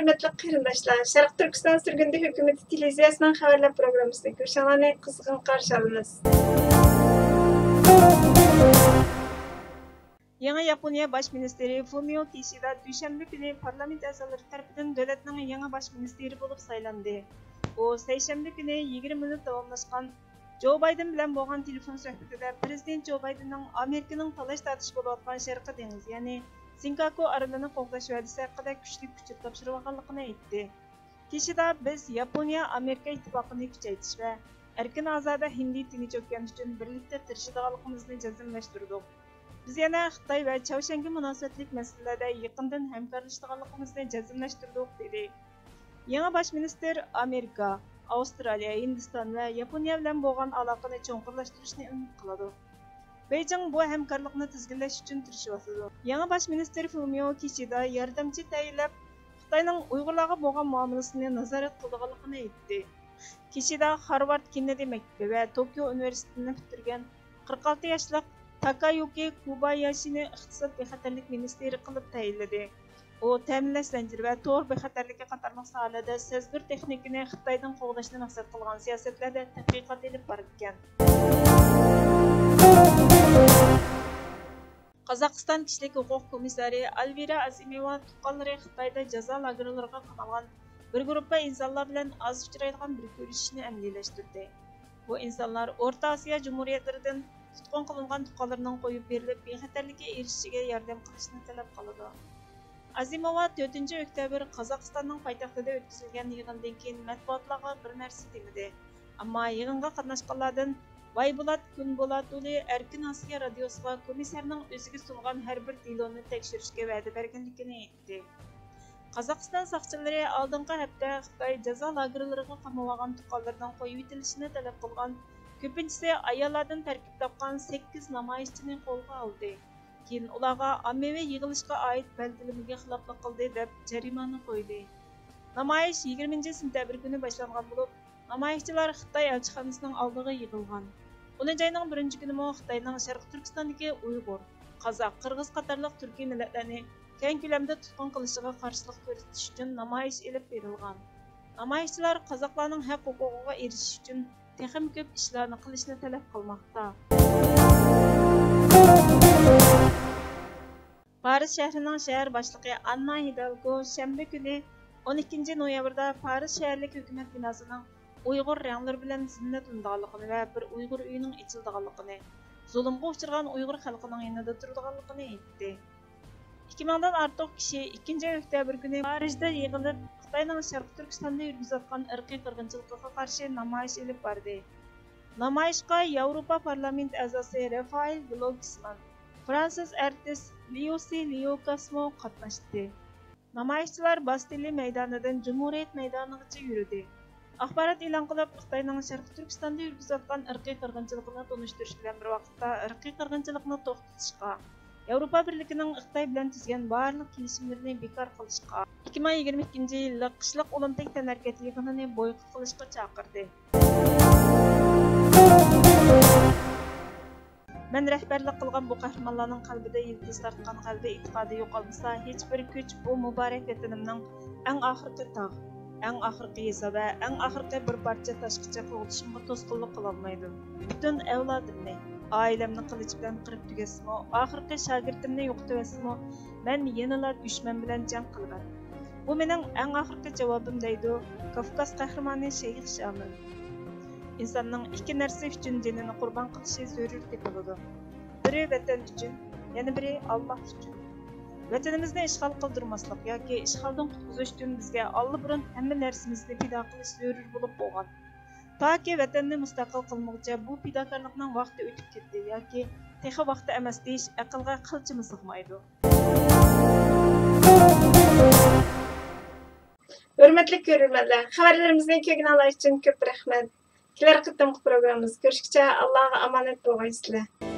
hörmetli qarindoshlar, Sharq Turkiston Sürgündü Hökuməti televiziyasının xəbərlər proqramısını görüşənlərni qızğın qarşı alırız. Yangi Yaponiya Baş Ministeri Fumio Kishida düşənbə günü parlament əzaları tərəfindən dövlətinin yangi baş ministeri olub saylandı. O, seyşənbə günü 20 minut davamlaşqan Joe Biden bilan bo'lgan telefon suhbatida Prezident Joe Bidenning Amerikaning talash tartish bo'layotgan Sharqiy dengiz, ya'ni Senkaku orolini qo'g'dash va'dasi haqida kuchli kuch topshirganligini aytdi. Kishida biz Yaponiya Amerika ittifoqini kuchaytirish va erkin ozoda Hindi tinch okean uchun birlikda tirishadiganligimizni jazmlashtirdik. Biz yana Xitoy va Chavshanga munosabatlik masalalarda yaqindan hamkorlashadiganligimizni jazmlashtirdik dedi. Yangi bosh minister Amerika, Avstraliya, Hindiston va Yaponiya bilan bo'lgan aloqani cho'nqurlashtirishni umid qiladi. Beijing bu hamkorlikni tizginlash uchun tirishyapti. Yangi bosh minister Fumio Kishida yordamchi tayinlab Xitoyning Uyg'urlarga bo'lgan muomalasini nazorat qilganligini aytdi. Kishida Harvard Kennedy maktabi va Tokio universitetini bitirgan 46 yoshli Takayuki Kobayashini iqtisod bexatarlik ministeri qilib tayinladi. O, ta'minlash zanjiri va to'g'ri bexatarlikka qatorliq sohalarda sezgir texnikani Xitoydan qo'g'dashni maqsad qilgan siyosatlarda tadqiqot olib borgan. Qozog'iston kishilik huquq komissari Alvira Azimova tuqqanlari Xitoyda jazo lagerlariga qamalgan bir guruh insonlar bilan oz uchraydigan bir ko'rishishni amaliyalashtirdi. Bu insonlar O'rta Osiyo Jumhuriyatlaridan tutqun qilingan tuqqanlarning qo'yib berilib bexatarlikka erishishiga yordam qilishni talab qiladi. Azimova 4 oktyabr Qozog'istonning poytaxtida o'tkazilgan yig'indan keyin matbuotlarga bir narsa demadi. Ammo yig'inga qatnashganlardan Baybulat Kunbolatuli Erkin Osiyo radiosiga komissarning o'ziga sungan har bir deloni tekshirishga va'da berganligini aytdi. Qozog'iston soqchilari oldingi hafta Xitoy jazo lagerlariga qamalgan tuqqanlardan qo'yib etilishini talab qilgan, ko'pinchisi ayollardan tarkib topgan 8 namoyishchini qo'lga oldi. Keyin ularga ommaviy yig'ilishga oid belgilamga xiloflik qildi deb jarimani qo'ydi. Namoyish 20 sentabr kuni boshlangan bo'lib, namoyishchilar Xitoy elchixonasining oldiga yig'ilgan. Uning joyning birinchi kuni Xitoyning Sharq Turkistondagi Uyg'ur, Qozoq, Qirg'iz qatorliq turkiy millatlarni keng ko'lamda tutqun qilishiga qarshilik ko'rsatish uchun namoyish olib berilgan. Namoyishchilar qozoqlarning haq huquqiga erishish uchun texnik ko'p ishlarni qilishni talab qilmoqda. Paris shahrining shahar boshlig'i Anna Hidalgo shanba kuni 12 noyabrda Paris shaharlik hukumat binosining Uyg'ur ranglar bilan zinnatlangani va bir Uyg'ur uyining ochilganligini, zulmga uchragan Uyg'ur xalqining yanida turganligini aytdi. 2000 dan ortiq kishi 2 oktyabr kuni Parijda yig'ilib, Xitoyning Sharq Turkistonda yurgizayotgan irqiy qirg'inchilikqa qarshi namoyish olib bordi. Namoyishga Yevropa parlament a'zosi Rafael Glucksmann, Fransız artist Leo Casmo qatnashdi. Namoyishchilar Bastille maydonidan Cumhuriyet maydonigacha yurdi. Axborot e'lon qilib, Xitoyning Sharq Turkistonda yurgizayotgan irqiy qirg'inchilikni to'nishtirish bilan bir vaqtda irqiy qirg'inchilikni to'xtatishga, Yevropa Birligining Xitoy bilan tuzgan barliq kelishimlarini bekor qilishga, 2022-yillik qishliq olimpik tanharkat yig'inini boykot qilishga chaqirdi. Men rahbarlik qilgan bu qahramonlarning qalbida yildiz tartgan qalbi e'tiqodi yo'qolmasa, hech bir kuch bu muborak vatanimning eng oxirgi tog', eng oxirgi yesa va eng oxirgi bir parcha tashqicha qo'g'dishimga to'sqinlik qilolmaydi. Butun avlodimni, oilamni qilich bilan qirib tugasimi, oxirgi shogirdimni yo'qotibasimi, men yanala dushman bilan jang qilaman. Bu mening eng oxirgi javobim deydi Kavkaz qahramoni Shayx Shamil. İnsanның ikki narsa uchun jinini qurbon qilishi zarur topiladi. Biri vatan uchun, yana biri Alloh uchun. Vatanimizni ishg'ol qildirmaslik yoki ishg'oldan qutqizish uchun bizga allburun hamma narsamizni fido qilish zarur bo'lib qolgan. Toki vatanni mustaqil qilmoqcha bu fidokorlikning vaqti o'tib ketdi yoki texi vaqti emas deyish aqlga qilchimi sig'maydi. Hurmatli ko'ruvchilar, xabarlarimizni ko'ngil olish uchun ko'p rahmat. Kelar qitimqi programmamiz ko'rishguncha Allohga omonat bo'linglar.